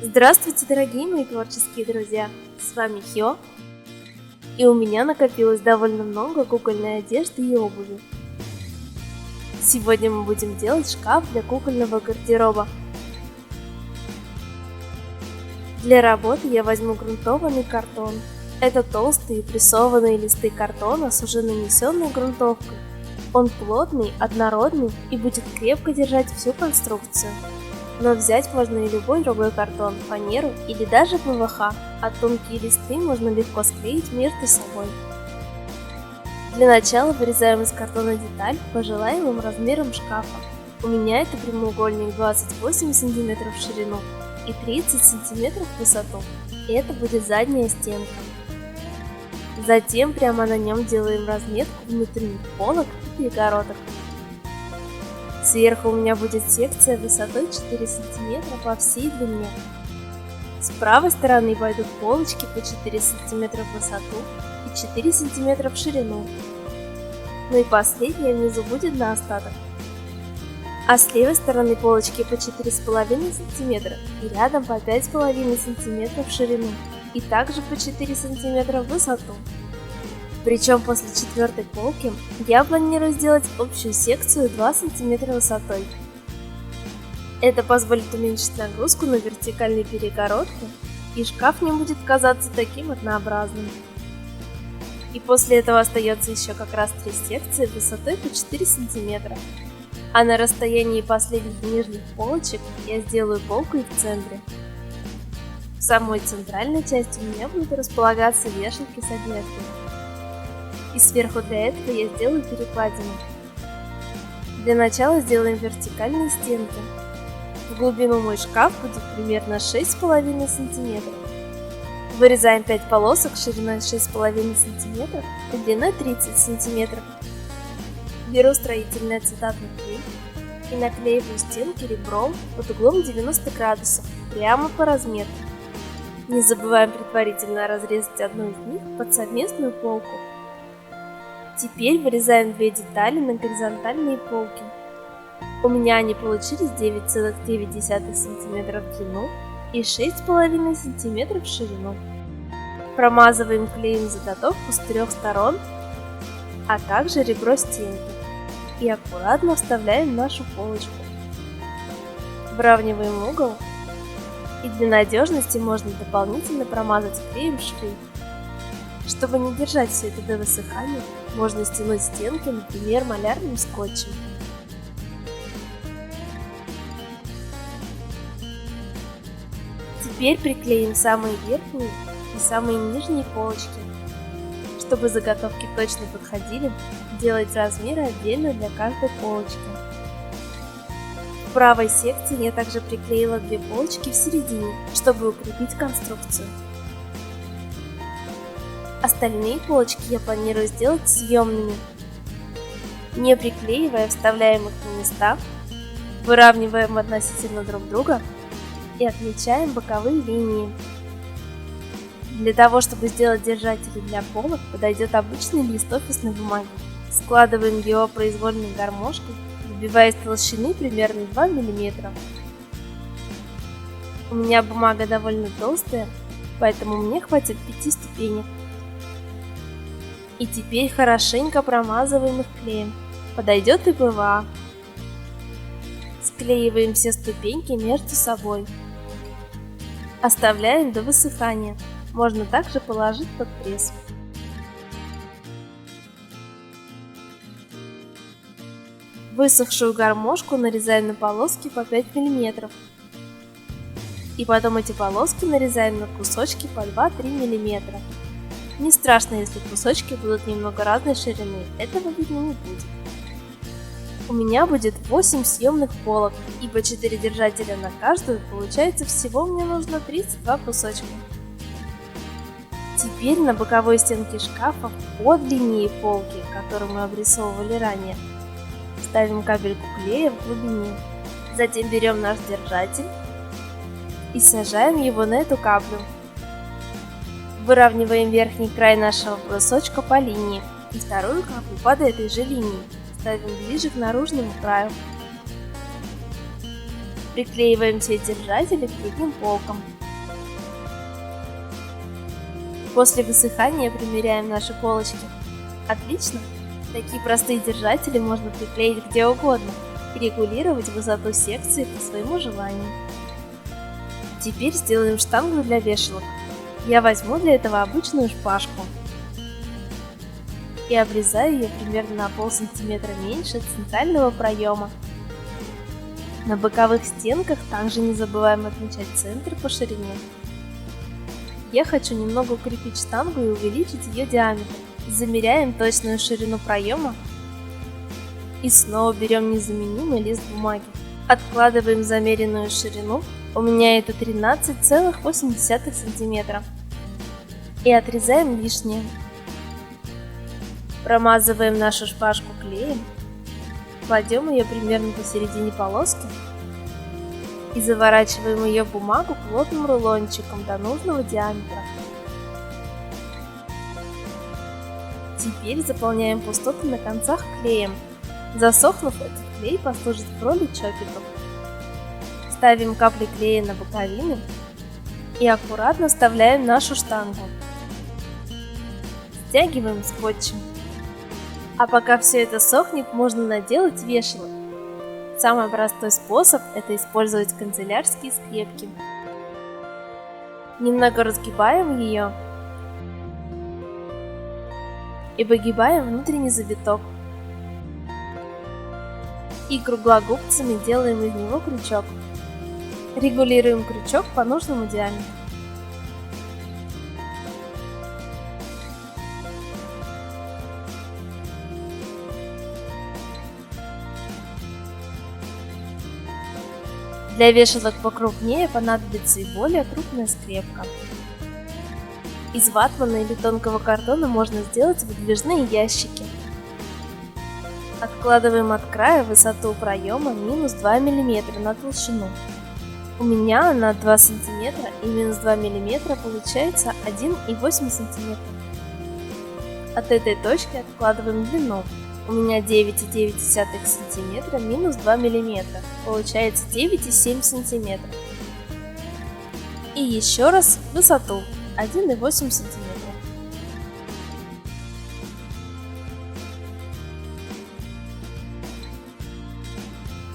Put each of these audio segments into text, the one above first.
Здравствуйте, дорогие мои творческие друзья! С вами Хё, и у меня накопилось довольно много кукольной одежды и обуви. Сегодня мы будем делать шкаф для кукольного гардероба. Для работы я возьму грунтованный картон. Это толстые прессованные листы картона с уже нанесенной грунтовкой. Он плотный, однородный и будет крепко держать всю конструкцию. Но взять можно и любой другой картон, фанеру или даже ПВХ, а тонкие листы можно легко склеить между собой. Для начала вырезаем из картона деталь по желаемым размерам шкафа. У меня это прямоугольник 28 см в ширину и 30 см в высоту. И это будет задняя стенка. Затем прямо на нем делаем разметку внутренних полок и перегородок. Сверху у меня будет секция высотой 4 см по всей длине. С правой стороны пойдут полочки по 4 см в высоту и 4 см в ширину. Ну и последняя внизу будет на остаток. А с левой стороны полочки по 4,5 см и рядом по 5,5 см в ширину и также по 4 см в высоту. Причем после четвертой полки я планирую сделать общую секцию 2 см высотой. Это позволит уменьшить нагрузку на вертикальные перегородки, и шкаф не будет казаться таким однообразным. И после этого остается еще как раз 3 секции высотой по 4 см. А на расстоянии последних нижних полочек я сделаю полку и в центре. В самой центральной части у меня будут располагаться вешалки с одеждой. И сверху для этого я сделаю перекладину. Для начала сделаем вертикальные стенки. В глубину мой шкаф будет примерно 6,5 см. Вырезаем 5 полосок шириной 6,5 см и длиной 30 см. Беру строительный ацетатный клей и наклеиваю стенки ребром под углом 90 градусов прямо по разметке. Не забываем предварительно разрезать одну из них под совместную полку. Теперь вырезаем 2 детали на горизонтальные полки. У меня они получились 9,9 см в длину и 6,5 см в ширину. Промазываем клеем заготовку с 3 сторон, а также ребро стенки. И аккуратно вставляем нашу полочку. Выравниваем угол. И для надежности можно дополнительно промазать клеем швы. Чтобы не держать все это до высыхания, можно стянуть стенки, например, малярным скотчем. Теперь приклеим самые верхние и самые нижние полочки. Чтобы заготовки точно подходили, делать размеры отдельно для каждой полочки. В правой секции я также приклеила 2 полочки в середине, чтобы укрепить конструкцию. Остальные полочки я планирую сделать съемными. Не приклеивая, вставляем их на места, выравниваем относительно друг друга и отмечаем боковые линии. Для того, чтобы сделать держатели для полок, подойдет обычный лист офисной бумаги. Складываем его произвольной гармошкой, добиваясь толщины примерно 2 мм. У меня бумага довольно толстая, поэтому мне хватит 5 ступенек. И теперь хорошенько промазываем их клеем. Подойдет и ПВА. Склеиваем все ступеньки между собой. Оставляем до высыхания. Можно также положить под пресс. Высохшую гармошку нарезаем на полоски по 5 мм. И потом эти полоски нарезаем на кусочки по 2-3 мм. Не страшно, если кусочки будут немного разной ширины, этого видно не будет. У меня будет 8 съемных полок, и по 4 держателя на каждую, получается всего мне нужно 32 кусочка. Теперь на боковой стенке шкафа под линией полки, которую мы обрисовывали ранее, ставим капельку клея в глубине. Затем берем наш держатель и сажаем его на эту каплю. Выравниваем верхний край нашего брусочка по линии и вторую каплю под этой же линией ставим ближе к наружному краю. Приклеиваем все держатели к другим полкам. После высыхания примеряем наши полочки. Отлично! Такие простые держатели можно приклеить где угодно и регулировать высоту секции по своему желанию. Теперь сделаем штангу для вешалок. Я возьму для этого обычную шпажку и обрезаю ее примерно на полсантиметра меньше центрального проема. На боковых стенках также не забываем отмечать центр по ширине. Я хочу немного укрепить штангу и увеличить ее диаметр. Замеряем точную ширину проема и снова берем незаменимый лист бумаги. Откладываем замеренную ширину, у меня это 13,8 см, и отрезаем лишнее. Промазываем нашу шпажку клеем, кладем ее примерно посередине полоски и заворачиваем ее в бумагу плотным рулончиком до нужного диаметра. Теперь заполняем пустоты на концах клеем. Засохнув, этот клей послужит в роли чопиков. Ставим капли клея на боковины и аккуратно вставляем нашу штангу. Стягиваем скотчем. А пока все это сохнет, можно наделать вешалок. Самый простой способ – это использовать канцелярские скрепки. Немного разгибаем ее и выгибаем внутренний завиток. И круглогубцами делаем из него крючок. Регулируем крючок по нужному диаметру. Для вешалок покрупнее понадобится и более крупная скрепка. Из ватмана или тонкого картона можно сделать выдвижные ящики. Откладываем от края высоту проема минус 2 мм на толщину. У меня она 2 см и минус 2 мм получается 1,8 см. От этой точки откладываем длину. У меня 9,9 см минус 2 мм, получается 9,7 см. И еще раз высоту 1,8 см.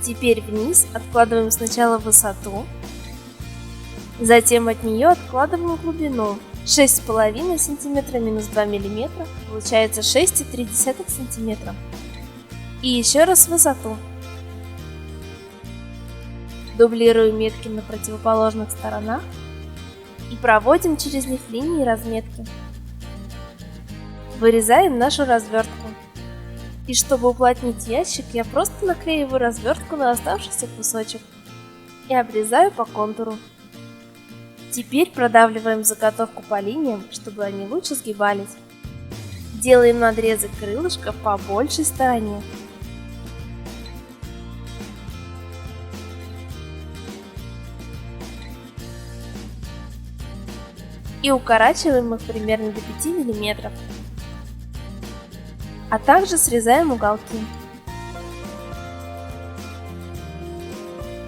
Теперь вниз откладываем сначала высоту, затем от нее откладываем глубину 6,5 см минус 2 мм, получается 6,3 см. И еще раз высоту. Дублируем метки на противоположных сторонах и проводим через них линии разметки. Вырезаем нашу развертку. И чтобы уплотнить ящик, я просто наклеиваю развертку на оставшийся кусочек и обрезаю по контуру. Теперь продавливаем заготовку по линиям, чтобы они лучше сгибались. Делаем надрезы крылышка по большей стороне. И укорачиваем их примерно до 5 мм. А также срезаем уголки.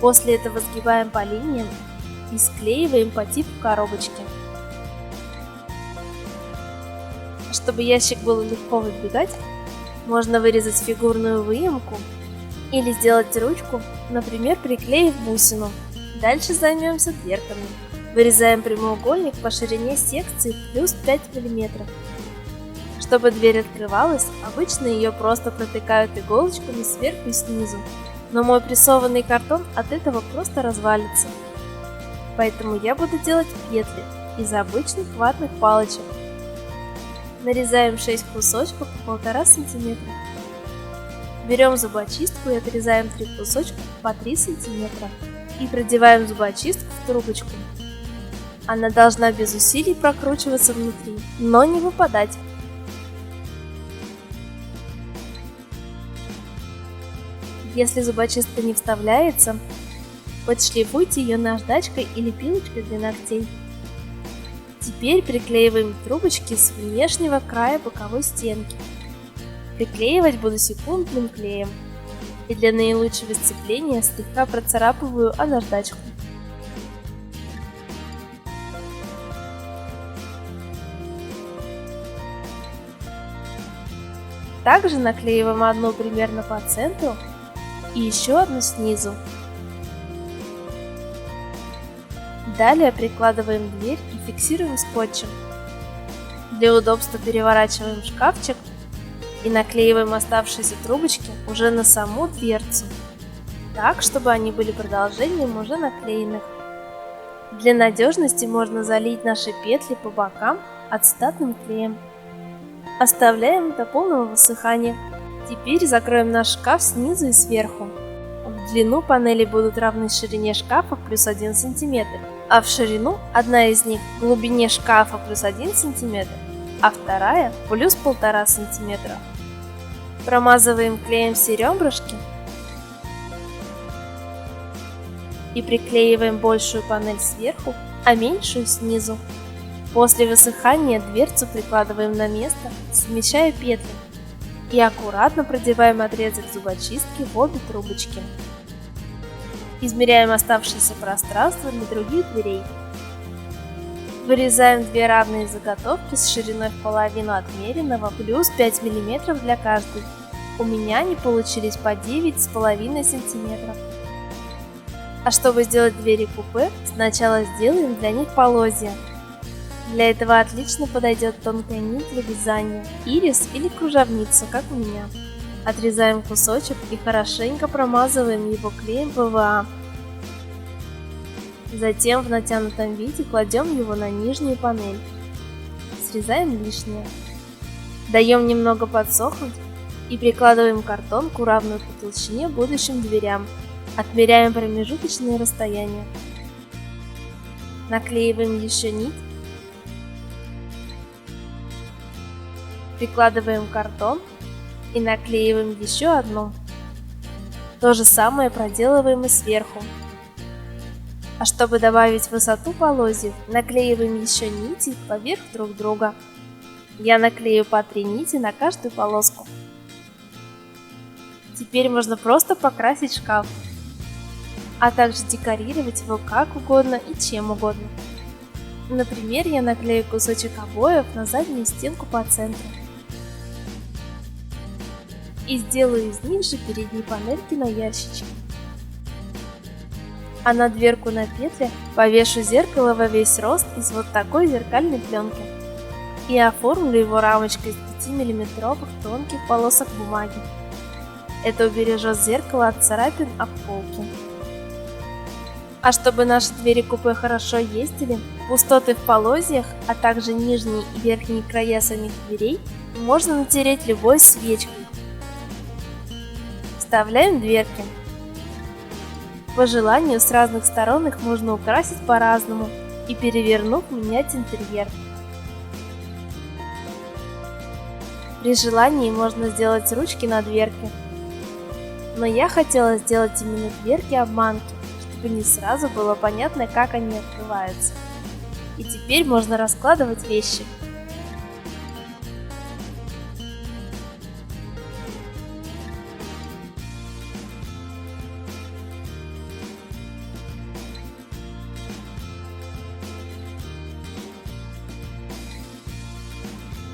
После этого сгибаем по линиям и склеиваем по типу коробочки. Чтобы ящик было легко выдвигать, можно вырезать фигурную выемку или сделать ручку, например, приклеив бусину. Дальше займемся дверками. Вырезаем прямоугольник по ширине секции плюс 5 мм. Чтобы дверь открывалась, обычно ее просто протыкают иголочками сверху и снизу, но мой прессованный картон от этого просто развалится. Поэтому я буду делать петли из обычных ватных палочек. Нарезаем 6 кусочков по 1,5 см. Берем зубочистку и отрезаем 3 кусочка по 3 см. И продеваем зубочистку в трубочку. Она должна без усилий прокручиваться внутри, но не выпадать. Если зубочистка не вставляется, подшлифуйте ее наждачкой или пилочкой для ногтей. Теперь приклеиваем трубочки с внешнего края боковой стенки. Приклеивать буду секундным клеем. И для наилучшего сцепления слегка процарапываю о наждачку. Также наклеиваем одну примерно по центру и еще одну снизу. Далее прикладываем дверь и фиксируем скотчем. Для удобства переворачиваем шкафчик и наклеиваем оставшиеся трубочки уже на саму дверцу, так, чтобы они были продолжением уже наклеенных. Для надежности можно залить наши петли по бокам ацетатным клеем. Оставляем до полного высыхания. Теперь закроем наш шкаф снизу и сверху. В длину панели будут равны ширине шкафа плюс 1 см, а в ширину одна из них в глубине шкафа плюс 1 см, а вторая плюс 1,5 см. Промазываем клеем все ребрышки и приклеиваем большую панель сверху, а меньшую снизу. После высыхания дверцу прикладываем на место, смещая петли, и аккуратно продеваем отрезок зубочистки в обе трубочки. Измеряем оставшееся пространство для других дверей. Вырезаем две равные заготовки с шириной в половину отмеренного плюс 5 мм для каждой. У меня они получились по 9,5 см. А чтобы сделать двери купе, сначала сделаем для них полозья. Для этого отлично подойдет тонкая нить для вязания, ирис или кружевница, как у меня. Отрезаем кусочек и хорошенько промазываем его клеем ПВА. Затем в натянутом виде кладем его на нижнюю панель. Срезаем лишнее. Даем немного подсохнуть и прикладываем картонку, равную по толщине будущим дверям. Отмеряем промежуточные расстояния. Наклеиваем еще нить. Прикладываем картон и наклеиваем еще одну. То же самое проделываем и сверху. А чтобы добавить высоту полозьев, наклеиваем еще нити поверх друг друга. Я наклею по 3 нити на каждую полоску. Теперь можно просто покрасить шкаф, а также декорировать его как угодно и чем угодно. Например, я наклею кусочек обоев на заднюю стенку по центру. И сделаю из них же передние панельки на ящички. А на дверку на петлях повешу зеркало во весь рост из вот такой зеркальной пленки. И оформлю его рамочкой из 5 мм тонких полосок бумаги. Это убережет зеркало от царапин об полки. А чтобы наши двери купе хорошо ездили, пустоты в полозьях, а также нижние и верхние края самих дверей можно натереть любой свечкой. Вставляем дверки. По желанию с разных сторон их можно украсить по-разному и, перевернув, менять интерьер. При желании можно сделать ручки на дверке. Но я хотела сделать именно дверки-обманки, чтобы не сразу было понятно, как они открываются. И теперь можно раскладывать вещи.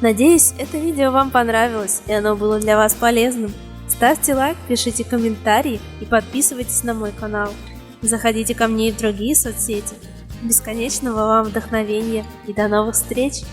Надеюсь, это видео вам понравилось и оно было для вас полезным. Ставьте лайк, пишите комментарии и подписывайтесь на мой канал. Заходите ко мне и в другие соцсети. Бесконечного вам вдохновения и до новых встреч!